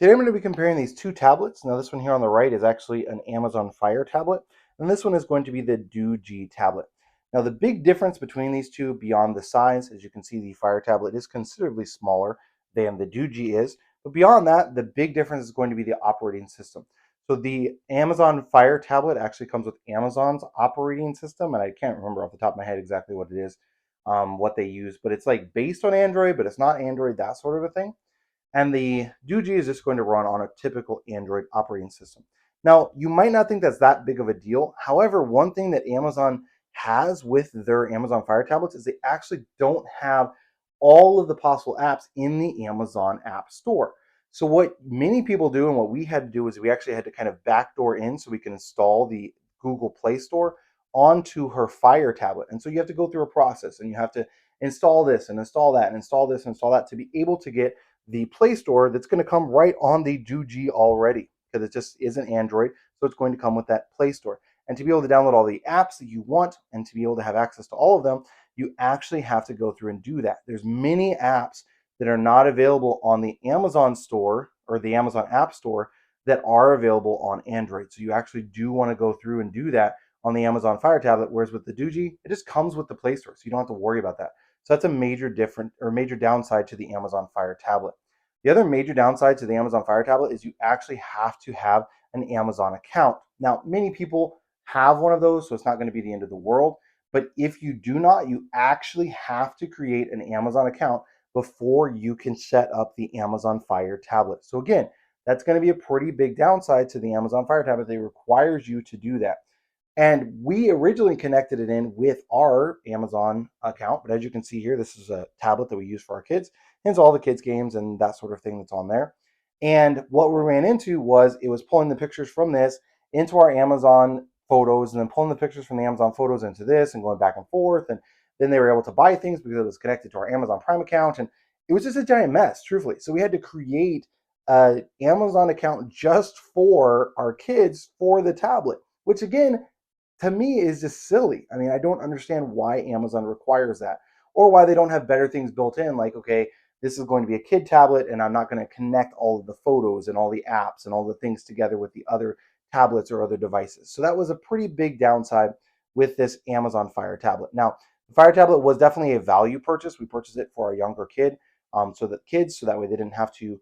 Today I'm going to be comparing these two tablets. Now this one here on the right is actually an Amazon Fire tablet, and this one is going to be the Doogee tablet. Now the big difference between these two beyond the size, as you can see the Fire tablet is considerably smaller than the Doogee is, but beyond that the big difference is going to be the operating system. So the Amazon Fire tablet actually comes with Amazon's operating system, and I can't remember off the top of my head exactly what it is, what they use, but it's like based on Android, but it's not Android, that sort of a thing. And the Doogee is just going to run on a typical Android operating system. Now, you might not think that's that big of a deal. However, one thing that Amazon has with their Amazon Fire tablets is they actually don't have all of the possible apps in the Amazon App Store. So what many people do and what we had to do is we actually had to kind of backdoor in so we can install the Google Play Store onto her Fire tablet. And so you have to go through a process and you have to install this and install that and install this and install that to be able to get the Play Store that's going to come right on the Doogee already because it just isn't Android. So it's going to come with that Play Store. And to be able to download all the apps that you want and to be able to have access to all of them, you actually have to go through and do that. There's many apps that are not available on the Amazon Store or the Amazon App Store that are available on Android. So you actually do want to go through and do that on the Amazon Fire tablet, whereas with the Doogee, it just comes with the Play Store, so you don't have to worry about that. So that's a major different or major downside to the Amazon Fire tablet. The other major downside to the Amazon Fire tablet is you actually have to have an Amazon account. Now, many people have one of those, so it's not going to be the end of the world. But if you do not, you actually have to create an Amazon account before you can set up the Amazon Fire tablet. So again, that's going to be a pretty big downside to the Amazon Fire tablet. It requires you to do that. And we originally connected it in with our Amazon account. But as you can see here, this is a tablet that we use for our kids. Hence all the kids' games and that sort of thing that's on there. And what we ran into was it was pulling the pictures from this into our Amazon photos and then pulling the pictures from the Amazon photos into this and going back and forth. And then they were able to buy things because it was connected to our Amazon Prime account. And it was just a giant mess, truthfully. So we had to create an Amazon account just for our kids for the tablet, which again, to me is just silly. I mean, I don't understand why Amazon requires that or why they don't have better things built in. Like, okay, this is going to be a kid tablet and I'm not going to connect all of the photos and all the apps and all the things together with the other tablets or other devices. So that was a pretty big downside with this Amazon Fire tablet. Now, the Fire tablet was definitely a value purchase. We purchased it for our younger kid, so that way we didn't have to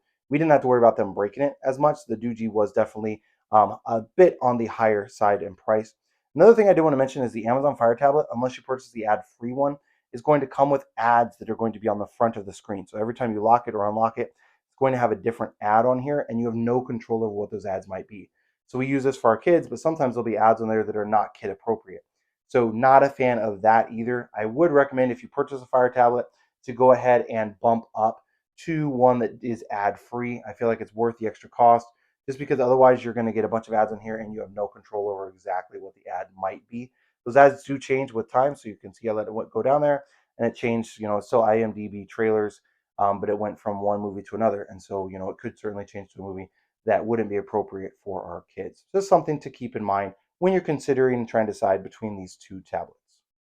worry about them breaking it as much. The Doogee was definitely a bit on the higher side in price. Another thing I do want to mention is the Amazon Fire tablet, unless you purchase the ad-free one, is going to come with ads that are going to be on the front of the screen. So every time you lock it or unlock it, it's going to have a different ad on here, and you have no control over what those ads might be. So we use this for our kids, but sometimes there'll be ads on there that are not kid appropriate. So not a fan of that either. I would recommend if you purchase a Fire tablet to go ahead and bump up to one that is ad-free. I feel like it's worth the extra cost just because otherwise you're going to get a bunch of ads on here and you have no control over exactly what the ad might be. Those ads do change with time, so you can see I let it go down there, and it changed. It's still IMDb trailers, but it went from one movie to another, and so it could certainly change to a movie that wouldn't be appropriate for our kids. Just something to keep in mind when you're considering trying to decide between these two tablets.